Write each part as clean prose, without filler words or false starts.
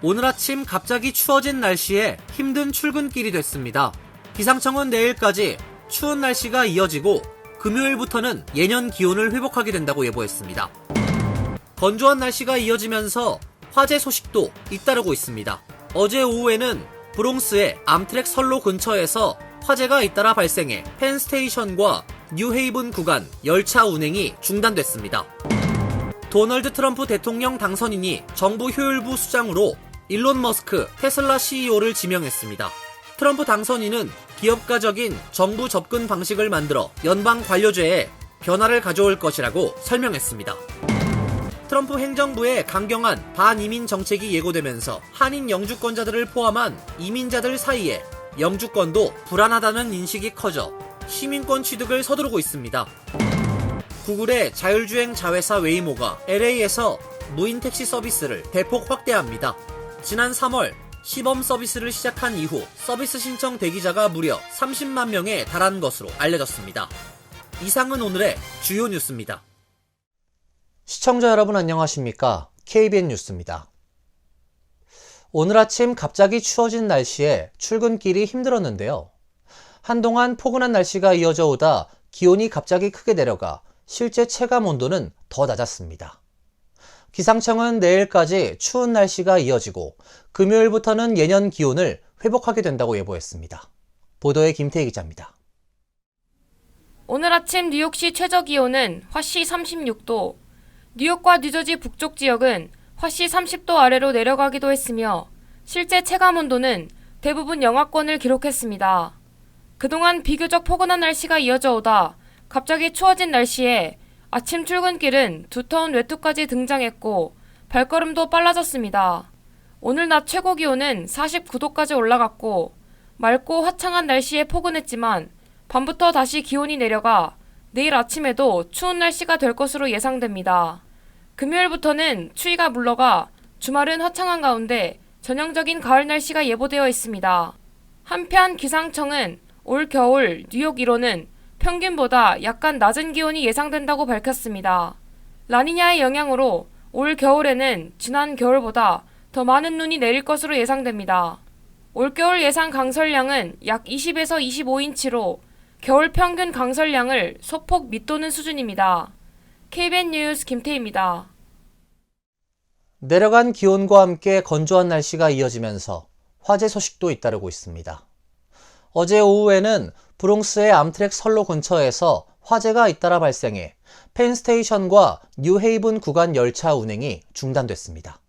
오늘 아침 갑자기 추워진 날씨에 힘든 출근길이 됐습니다. 기상청은 내일까지 추운 날씨가 이어지고 금요일부터는 예년 기온을 회복하게 된다고 예보했습니다. 건조한 날씨가 이어지면서 화재 소식도 잇따르고 있습니다. 어제 오후에는 브롱스의 암트랙 선로 근처에서 화재가 잇따라 발생해 펜스테이션과 뉴헤이븐 구간 열차 운행이 중단됐습니다. 도널드 트럼프 대통령 당선인이 정부 효율부 수장으로 일론 머스크 테슬라 CEO를 지명했습니다. 트럼프 당선인은 기업가적인 정부 접근 방식을 만들어 연방 관료제에 변화를 가져올 것이라고 설명했습니다. 트럼프 행정부의 강경한 반이민 정책이 예고되면서 한인 영주권자들을 포함한 이민자들 사이에 영주권도 불안하다는 인식이 커져 시민권 취득을 서두르고 있습니다. 구글의 자율주행 자회사 웨이모가 LA에서 무인 택시 서비스를 대폭 확대합니다. 지난 3월 시범 서비스를 시작한 이후 서비스 신청 대기자가 무려 30만 명에 달한 것으로 알려졌습니다. 이상은 오늘의 주요 뉴스입니다. 시청자 여러분 안녕하십니까? KBN 뉴스입니다. 오늘 아침 갑자기 추워진 날씨에 출근길이 힘들었는데요. 한동안 포근한 날씨가 이어져 오다 기온이 갑자기 크게 내려가 실제 체감 온도는 더 낮았습니다. 기상청은 내일까지 추운 날씨가 이어지고 금요일부터는 예년 기온을 회복하게 된다고 예보했습니다. 보도에 김태희 기자입니다. 오늘 아침 뉴욕시 최저기온은 화씨 36도, 뉴욕과 뉴저지 북쪽 지역은 화씨 30도 아래로 내려가기도 했으며 실제 체감온도는 대부분 영하권을 기록했습니다. 그동안 비교적 포근한 날씨가 이어져 오다 갑자기 추워진 날씨에 아침 출근길은 두터운 외투까지 등장했고 발걸음도 빨라졌습니다. 오늘 낮 최고 기온은 49도까지 올라갔고 맑고 화창한 날씨에 포근했지만 밤부터 다시 기온이 내려가 내일 아침에도 추운 날씨가 될 것으로 예상됩니다. 금요일부터는 추위가 물러가 주말은 화창한 가운데 전형적인 가을 날씨가 예보되어 있습니다. 한편 기상청은 올 겨울 뉴욕 1호는 평균보다 약간 낮은 기온이 예상된다고 밝혔습니다. 라니냐의 영향으로 올 겨울에는 지난 겨울보다 더 많은 눈이 내릴 것으로 예상됩니다. 올겨울 예상 강설량은 약 20에서 25인치로 겨울 평균 강설량을 소폭 밑도는 수준입니다. KBN 뉴스 김태희입니다. 내려간 기온과 함께 건조한 날씨가 이어지면서 화재 소식도 잇따르고 있습니다. 어제 오후에는 브롱스의 암트랙 선로 근처에서 화재가 잇따라 발생해 펜스테이션과 뉴헤이븐 구간 열차 운행이 중단됐습니다.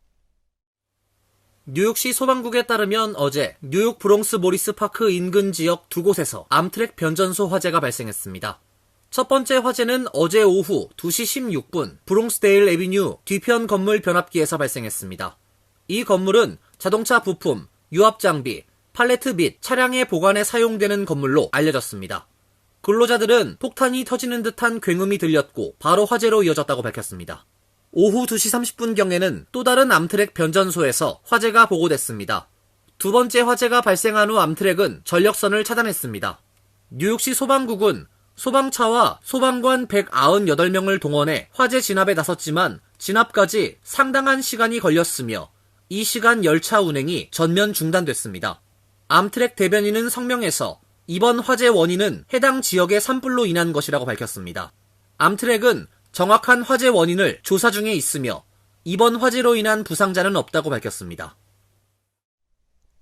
뉴욕시 소방국에 따르면 어제 뉴욕 브롱스 모리스 파크 인근 지역 두 곳에서 암트랙 변전소 화재가 발생했습니다. 첫 번째 화재는 어제 오후 2시 16분 브롱스데일 애비뉴 뒤편 건물 변압기에서 발생했습니다. 이 건물은 자동차 부품, 유압 장비, 팔레트 및 차량의 보관에 사용되는 건물로 알려졌습니다. 근로자들은 폭탄이 터지는 듯한 굉음이 들렸고 바로 화재로 이어졌다고 밝혔습니다. 오후 2시 30분경에는 또 다른 암트랙 변전소에서 화재가 보고됐습니다. 두 번째 화재가 발생한 후 암트랙은 전력선을 차단했습니다. 뉴욕시 소방국은 소방차와 소방관 198명을 동원해 화재 진압에 나섰지만 진압까지 상당한 시간이 걸렸으며 이 시간 열차 운행이 전면 중단됐습니다. 암트랙 대변인은 성명에서 이번 화재 원인은 해당 지역의 산불로 인한 것이라고 밝혔습니다. 암트랙은 정확한 화재 원인을 조사 중에 있으며 이번 화재로 인한 부상자는 없다고 밝혔습니다.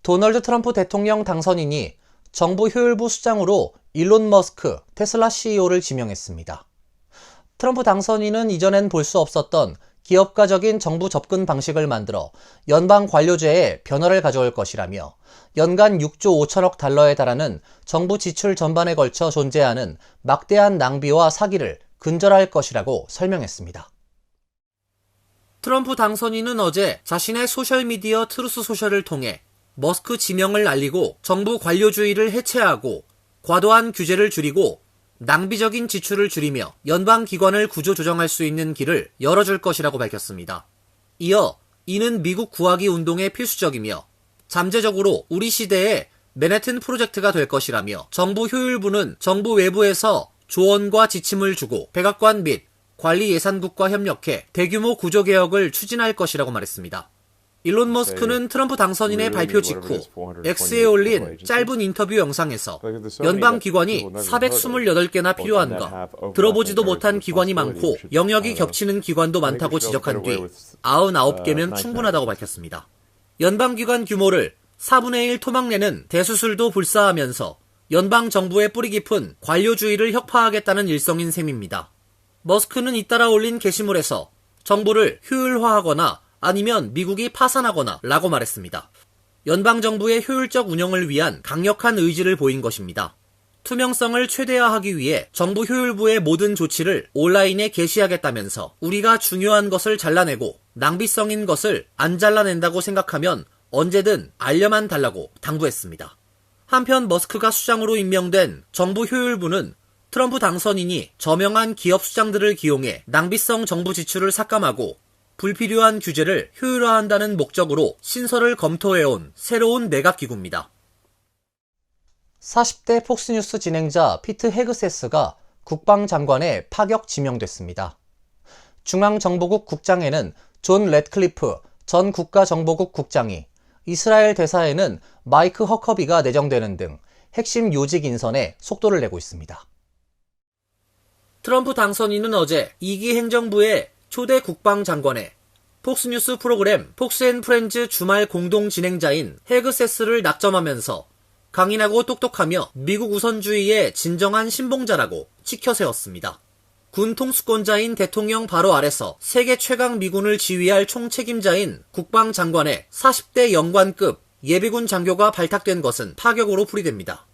도널드 트럼프 대통령 당선인이 정부 효율부 수장으로 일론 머스크 테슬라 CEO를 지명했습니다. 트럼프 당선인은 이전엔 볼 수 없었던 기업가적인 정부 접근 방식을 만들어 연방 관료제에 변화를 가져올 것이라며 연간 6조 5천억 달러에 달하는 정부 지출 전반에 걸쳐 존재하는 막대한 낭비와 사기를 근절할 것이라고 설명했습니다. 트럼프 당선인은 어제 자신의 소셜미디어 트루스 소셜을 통해 머스크 지명을 알리고 정부 관료주의를 해체하고 과도한 규제를 줄이고 낭비적인 지출을 줄이며 연방기관을 구조조정할 수 있는 길을 열어줄 것이라고 밝혔습니다. 이어 이는 미국 구하기 운동에 필수적이며 잠재적으로 우리 시대의 맨해튼 프로젝트가 될 것이라며 정부 효율부는 정부 외부에서 조언과 지침을 주고 백악관 및 관리예산국과 협력해 대규모 구조개혁을 추진할 것이라고 말했습니다. 일론 머스크는 트럼프 당선인의 발표 직후 X에 올린 짧은 인터뷰 영상에서 연방 기관이 428개나 필요한가, 들어보지도 못한 기관이 많고 영역이 겹치는 기관도 많다고 지적한 뒤 99개면 충분하다고 밝혔습니다. 연방기관 규모를 4분의 1 토막내는 대수술도 불사하면서 연방 정부의 뿌리 깊은 관료주의를 혁파하겠다는 일성인 셈입니다. 머스크는 잇따라 올린 게시물에서 정부를 효율화하거나 아니면 미국이 파산하거나 라고 말했습니다. 연방정부의 효율적 운영을 위한 강력한 의지를 보인 것입니다. 투명성을 최대화하기 위해 정부 효율부의 모든 조치를 온라인에 게시하겠다면서 우리가 중요한 것을 잘라내고 낭비성인 것을 안 잘라낸다고 생각하면 언제든 알려만 달라고 당부했습니다. 한편 머스크가 수장으로 임명된 정부 효율부는 트럼프 당선인이 저명한 기업 수장들을 기용해 낭비성 정부 지출을 삭감하고 불필요한 규제를 효율화한다는 목적으로 신설을 검토해온 새로운 내각기구입니다. 40대 폭스뉴스 진행자 피트 헤그세스가 국방장관에 파격 지명됐습니다. 중앙정보국 국장에는 존 래드클리프 전 국가정보국 국장이, 이스라엘 대사에는 마이크 허커비가 내정되는 등 핵심 요직 인선에 속도를 내고 있습니다. 트럼프 당선인은 어제 2기 행정부의 초대 국방장관에 폭스뉴스 프로그램 폭스앤프렌즈 주말 공동 진행자인 헤그세스를 낙점하면서 강인하고 똑똑하며 미국 우선주의의 진정한 신봉자라고 치켜세웠습니다. 군 통수권자인 대통령 바로 아래서 세계 최강 미군을 지휘할 총책임자인 국방장관의 40대 영관급 예비군 장교가 발탁된 것은 파격으로 풀이됩니다.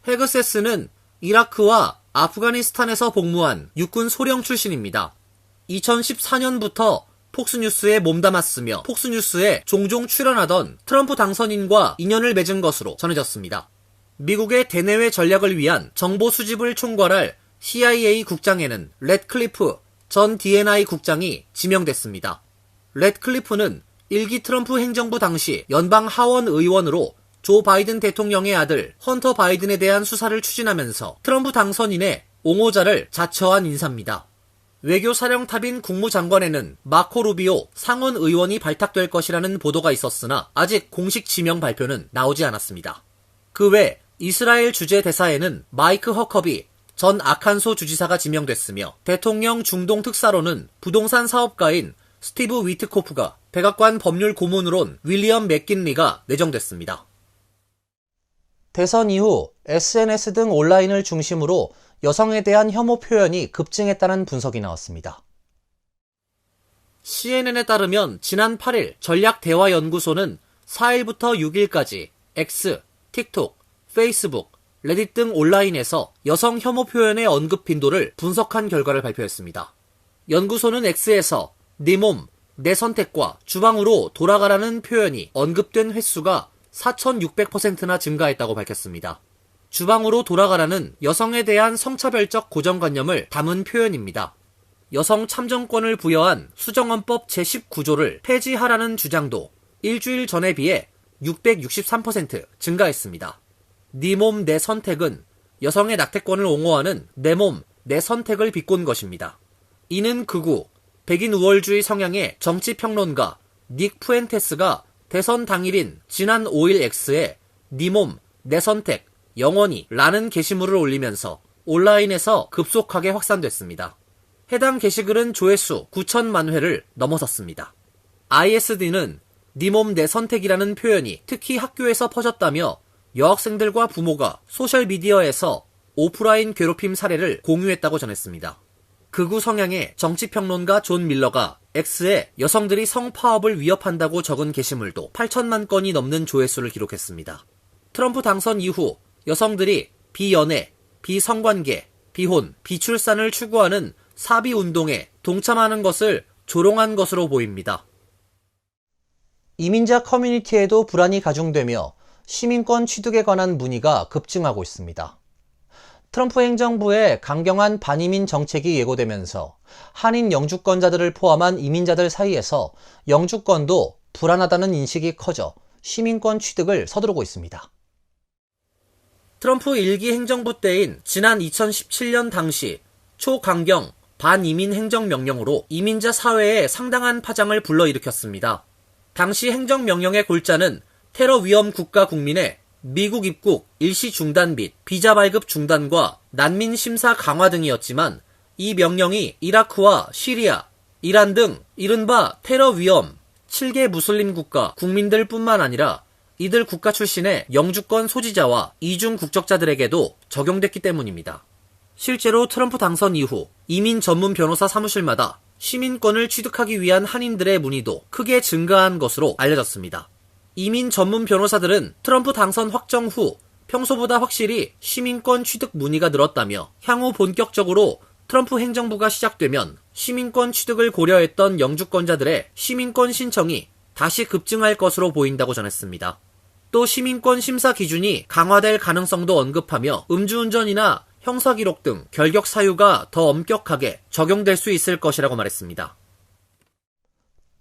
헤그세스는 이라크와 아프가니스탄에서 복무한 육군 소령 출신입니다. 2014년부터 폭스뉴스에 몸담았으며 폭스뉴스에 종종 출연하던 트럼프 당선인과 인연을 맺은 것으로 전해졌습니다. 미국의 대내외 전략을 위한 정보 수집을 총괄할 CIA 국장에는 래드클리프 전 D&I 국장이 지명됐습니다. 래드클리프는 1기 트럼프 행정부 당시 연방 하원 의원으로 조 바이든 대통령의 아들 헌터 바이든에 대한 수사를 추진하면서 트럼프 당선인의 옹호자를 자처한 인사입니다. 외교사령탑인 국무장관에는 마코 루비오 상원 의원이 발탁될 것이라는 보도가 있었으나 아직 공식 지명 발표는 나오지 않았습니다. 그 외 이스라엘 주재 대사에는 마이크 허커비 전 아칸소 주지사가 지명됐으며 대통령 중동 특사로는 부동산 사업가인 스티브 위트코프가 백악관 법률 고문으론 윌리엄 맥긴리가 내정됐습니다. 대선 이후 SNS 등 온라인을 중심으로 여성에 대한 혐오 표현이 급증했다는 분석이 나왔습니다. CNN에 따르면 지난 8일 전략대화연구소는 4일부터 6일까지 X, 틱톡, 페이스북, 레딧 등 온라인에서 여성 혐오 표현의 언급 빈도를 분석한 결과를 발표했습니다. 연구소는 X에서 네 몸, 내 선택과 주방으로 돌아가라는 표현이 언급된 횟수가 4,600%나 증가했다고 밝혔습니다. 주방으로 돌아가라는 여성에 대한 성차별적 고정관념을 담은 표현입니다. 여성 참정권을 부여한 수정헌법 제19조를 폐지하라는 주장도 일주일 전에 비해 663% 증가했습니다. 네 몸, 내 선택은 여성의 낙태권을 옹호하는 내 몸, 내 선택을 비꼰 것입니다. 이는 극우, 백인 우월주의 성향의 정치평론가 닉 푸엔테스가 대선 당일인 지난 5일 X에 네 몸, 내 선택, 영원히 라는 게시물을 올리면서 온라인에서 급속하게 확산됐습니다. 해당 게시글은 조회수 9천만 회를 넘어섰습니다. ISD는 네 몸 내 선택이라는 표현이 특히 학교에서 퍼졌다며 여학생들과 부모가 소셜미디어에서 오프라인 괴롭힘 사례를 공유했다고 전했습니다. 극우 성향의 정치평론가 존 밀러가 X에 여성들이 성파업을 위협한다고 적은 게시물도 8천만 건이 넘는 조회수를 기록했습니다. 트럼프 당선 이후 여성들이 비연애, 비성관계, 비혼, 비출산을 추구하는 사비운동에 동참하는 것을 조롱한 것으로 보입니다. 이민자 커뮤니티에도 불안이 가중되며 시민권 취득에 관한 문의가 급증하고 있습니다. 트럼프 행정부의 강경한 반이민 정책이 예고되면서 한인 영주권자들을 포함한 이민자들 사이에서 영주권도 불안하다는 인식이 커져 시민권 취득을 서두르고 있습니다. 트럼프 1기 행정부 때인 지난 2017년 당시 초강경 반이민 행정명령으로 이민자 사회에 상당한 파장을 불러일으켰습니다. 당시 행정명령의 골자는 테러 위험 국가 국민의 미국 입국 일시 중단 및 비자 발급 중단과 난민 심사 강화 등이었지만 이 명령이 이라크와 시리아, 이란 등 이른바 테러 위험 7개 무슬림 국가 국민들 뿐만 아니라 이들 국가 출신의 영주권 소지자와 이중 국적자들에게도 적용됐기 때문입니다. 실제로 트럼프 당선 이후 이민 전문 변호사 사무실마다 시민권을 취득하기 위한 한인들의 문의도 크게 증가한 것으로 알려졌습니다. 이민 전문 변호사들은 트럼프 당선 확정 후 평소보다 확실히 시민권 취득 문의가 늘었다며 향후 본격적으로 트럼프 행정부가 시작되면 시민권 취득을 고려했던 영주권자들의 시민권 신청이 다시 급증할 것으로 보인다고 전했습니다. 또 시민권 심사 기준이 강화될 가능성도 언급하며 음주운전이나 형사기록 등 결격 사유가 더 엄격하게 적용될 수 있을 것이라고 말했습니다.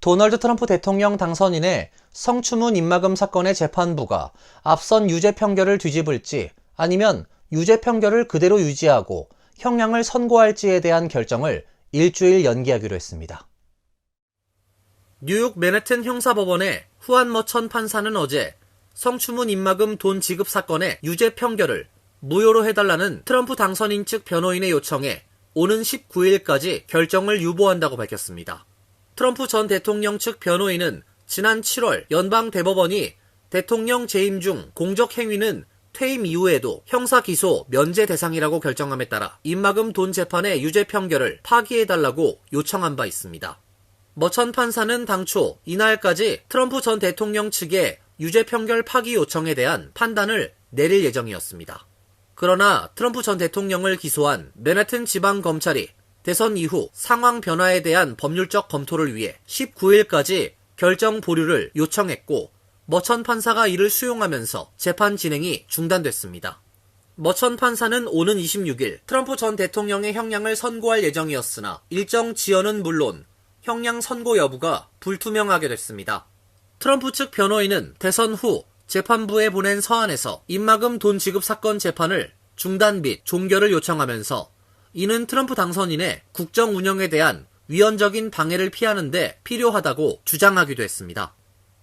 도널드 트럼프 대통령 당선인의 성추문 입막음 사건의 재판부가 앞선 유죄 판결을 뒤집을지 아니면 유죄 판결을 그대로 유지하고 형량을 선고할지에 대한 결정을 일주일 연기하기로 했습니다. 뉴욕 맨해튼 형사법원의 후안 머천 판사는 어제 성추문 입막음 돈 지급 사건의 유죄 판결을 무효로 해달라는 트럼프 당선인 측 변호인의 요청에 오는 19일까지 결정을 유보한다고 밝혔습니다. 트럼프 전 대통령 측 변호인은 지난 7월 연방대법원이 대통령 재임 중 공적 행위는 퇴임 이후에도 형사 기소 면제 대상이라고 결정함에 따라 입막음 돈 재판의 유죄 판결을 파기해달라고 요청한 바 있습니다. 머천 판사는 당초 이날까지 트럼프 전 대통령 측의 유죄 판결 파기 요청에 대한 판단을 내릴 예정이었습니다. 그러나 트럼프 전 대통령을 기소한 맨해튼 지방검찰이 대선 이후 상황 변화에 대한 법률적 검토를 위해 19일까지 결정 보류를 요청했고 머천 판사가 이를 수용하면서 재판 진행이 중단됐습니다. 머천 판사는 오는 26일 트럼프 전 대통령의 형량을 선고할 예정이었으나 일정 지연은 물론 형량 선고 여부가 불투명하게 됐습니다. 트럼프 측 변호인은 대선 후 재판부에 보낸 서한에서 입막음 돈 지급 사건 재판을 중단 및 종결을 요청하면서 이는 트럼프 당선인의 국정 운영에 대한 위헌적인 방해를 피하는 데 필요하다고 주장하기도 했습니다.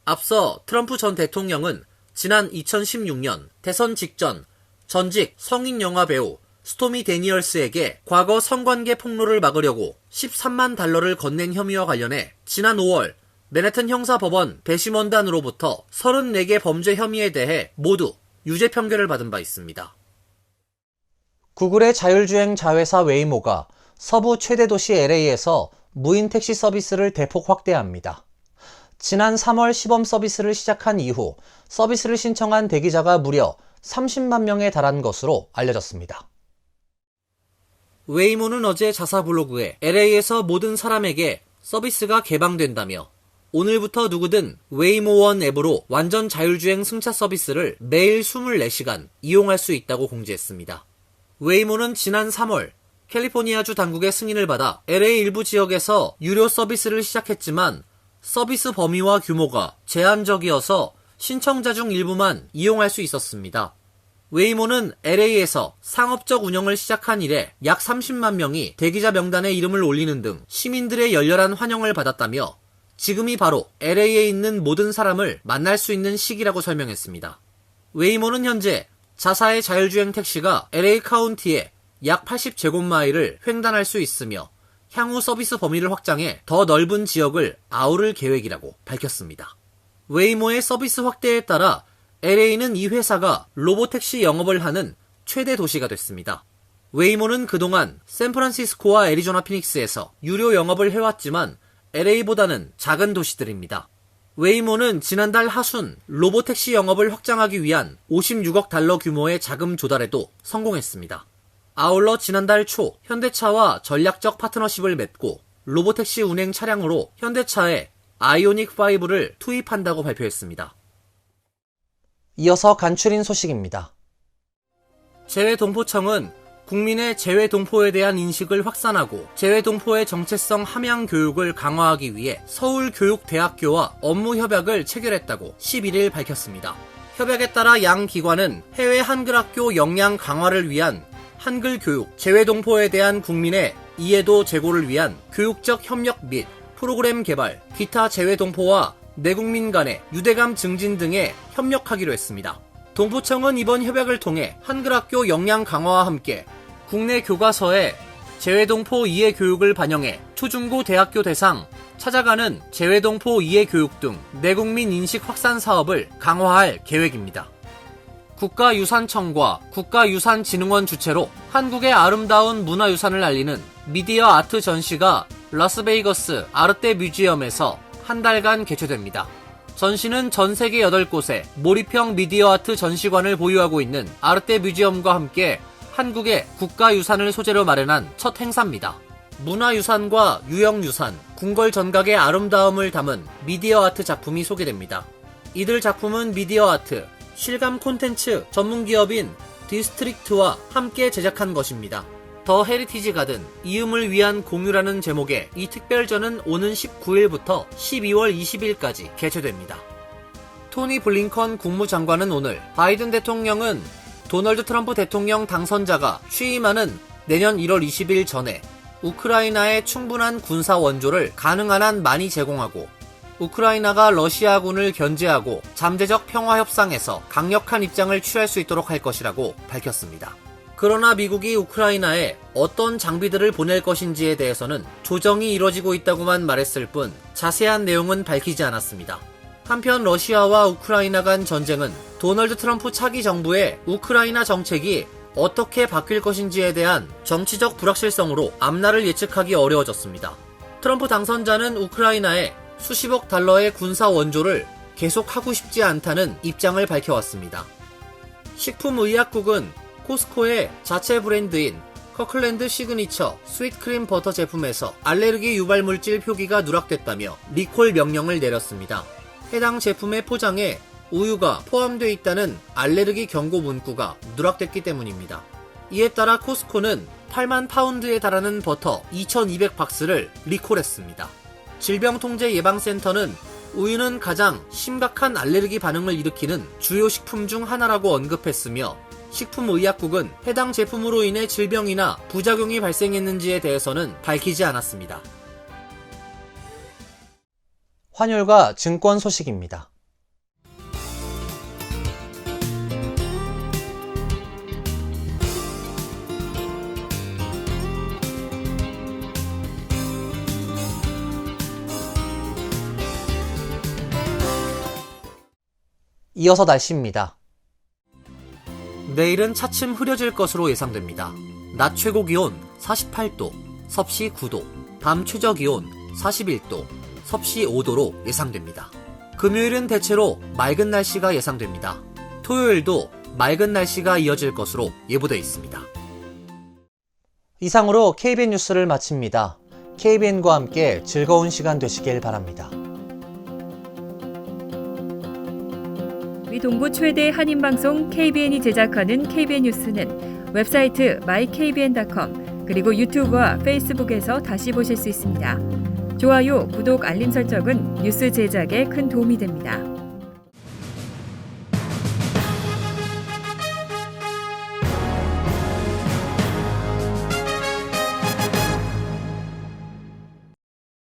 앞서 트럼프 전 대통령은 지난 2016년 대선 직전 전직 성인 영화 배우 스토미 데니얼스에게 과거 성관계 폭로를 막으려고 13만 달러를 건넨 혐의와 관련해 지난 5월 맨해튼 형사법원 배심원단으로부터 34개 범죄 혐의에 대해 모두 유죄 판결을 받은 바 있습니다. 구글의 자율주행 자회사 웨이모가 서부 최대 도시 LA에서 무인 택시 서비스를 대폭 확대합니다. 지난 3월 시범 서비스를 시작한 이후 서비스를 신청한 대기자가 무려 30만 명에 달한 것으로 알려졌습니다. 웨이모는 어제 자사 블로그에 LA에서 모든 사람에게 서비스가 개방된다며 오늘부터 누구든 웨이모원 앱으로 완전 자율주행 승차 서비스를 매일 24시간 이용할 수 있다고 공지했습니다. 웨이모는 지난 3월 캘리포니아주 당국의 승인을 받아 LA 일부 지역에서 유료 서비스를 시작했지만 서비스 범위와 규모가 제한적이어서 신청자 중 일부만 이용할 수 있었습니다. 웨이모는 LA에서 상업적 운영을 시작한 이래 약 30만 명이 대기자 명단에 이름을 올리는 등 시민들의 열렬한 환영을 받았다며 지금이 바로 LA에 있는 모든 사람을 만날 수 있는 시기라고 설명했습니다. 웨이모는 현재 자사의 자율주행 택시가 LA 카운티에 약 80제곱마일을 횡단할 수 있으며 향후 서비스 범위를 확장해 더 넓은 지역을 아우를 계획이라고 밝혔습니다. 웨이모의 서비스 확대에 따라 LA는 이 회사가 로보택시 영업을 하는 최대 도시가 됐습니다. 웨이모는 그동안 샌프란시스코와 애리조나 피닉스에서 유료 영업을 해왔지만 LA보다는 작은 도시들입니다. 웨이모는 지난달 하순 로보택시 영업을 확장하기 위한 56억 달러 규모의 자금 조달에도 성공했습니다. 아울러 지난달 초 현대차와 전략적 파트너십을 맺고 로보택시 운행 차량으로 현대차에 아이오닉5를 투입한다고 발표했습니다. 이어서 간추린 소식입니다. 재외동포청은 국민의 재외동포에 대한 인식을 확산하고 재외동포의 정체성 함양 교육을 강화하기 위해 서울교육대학교와 업무 협약을 체결했다고 11일 밝혔습니다. 협약에 따라 양 기관은 해외 한글학교 역량 강화를 위한 한글 교육, 재외동포에 대한 국민의 이해도 제고를 위한 교육적 협력 및 프로그램 개발, 기타 재외동포와 내국민 간의 유대감 증진 등에 협력하기로 했습니다. 동부청은 이번 협약을 통해 한글학교 역량 강화와 함께 국내 교과서에 재외동포 이해 교육을 반영해 초중고 대학교 대상 찾아가는 재외동포 이해 교육 등 내국민 인식 확산 사업을 강화할 계획입니다. 국가유산청과 국가유산진흥원 주최로 한국의 아름다운 문화유산을 알리는 미디어 아트 전시가 라스베이거스 아르테 뮤지엄에서 한 달간 개최됩니다. 전시는 전 세계 8곳에 몰입형 미디어 아트 전시관을 보유하고 있는 아르테 뮤지엄과 함께 한국의 국가유산을 소재로 마련한 첫 행사입니다. 문화유산과 유형유산, 궁궐전각의 아름다움을 담은 미디어 아트 작품이 소개됩니다. 이들 작품은 미디어 아트, 실감 콘텐츠 전문기업인 디스트릭트와 함께 제작한 것입니다. 더 헤리티지 가든, 이음을 위한 공유라는 제목의 이 특별전은 오는 19일부터 12월 20일까지 개최됩니다. 토니 블링컨 국무장관은 오늘 바이든 대통령은 도널드 트럼프 대통령 당선자가 취임하는 내년 1월 20일 전에 우크라이나에 충분한 군사 원조를 가능한 한 많이 제공하고 우크라이나가 러시아군을 견제하고 잠재적 평화 협상에서 강력한 입장을 취할 수 있도록 할 것이라고 밝혔습니다. 그러나 미국이 우크라이나에 어떤 장비들을 보낼 것인지에 대해서는 조정이 이뤄지고 있다고만 말했을 뿐 자세한 내용은 밝히지 않았습니다. 한편 러시아와 우크라이나 간 전쟁은 도널드 트럼프 차기 정부의 우크라이나 정책이 어떻게 바뀔 것인지에 대한 정치적 불확실성으로 앞날을 예측하기 어려워졌습니다. 트럼프 당선자는 우크라이나에 수십억 달러의 군사 원조를 계속하고 싶지 않다는 입장을 밝혀왔습니다. 식품의약국은 코스코의 자체 브랜드인 커클랜드 시그니처 스윗크림 버터 제품에서 알레르기 유발 물질 표기가 누락됐다며 리콜 명령을 내렸습니다. 해당 제품의 포장에 우유가 포함되어 있다는 알레르기 경고 문구가 누락됐기 때문입니다. 이에 따라 코스코는 8만 파운드에 달하는 버터 2,200박스를 리콜했습니다. 질병통제예방센터는 우유는 가장 심각한 알레르기 반응을 일으키는 주요 식품 중 하나라고 언급했으며 식품의약국은 해당 제품으로 인해 질병이나 부작용이 발생했는지에 대해서는 밝히지 않았습니다. 환율과 증권 소식입니다. 이어서 날씨입니다. 내일은 차츰 흐려질 것으로 예상됩니다. 낮 최고 기온 48도, 섭씨 9도, 밤 최저 기온 41도, 섭씨 5도로 예상됩니다. 금요일은 대체로 맑은 날씨가 예상됩니다. 토요일도 맑은 날씨가 이어질 것으로 예보되어 있습니다. 이상으로 KBN 뉴스를 마칩니다. KBN과 함께 즐거운 시간 되시길 바랍니다. 미 동부 최대 한인방송 KBN이 제작하는 KBN 뉴스는 웹사이트 mykbn.com 그리고 유튜브와 페이스북에서 다시 보실 수 있습니다. 좋아요, 구독, 알림 설정은 뉴스 제작에 큰 도움이 됩니다.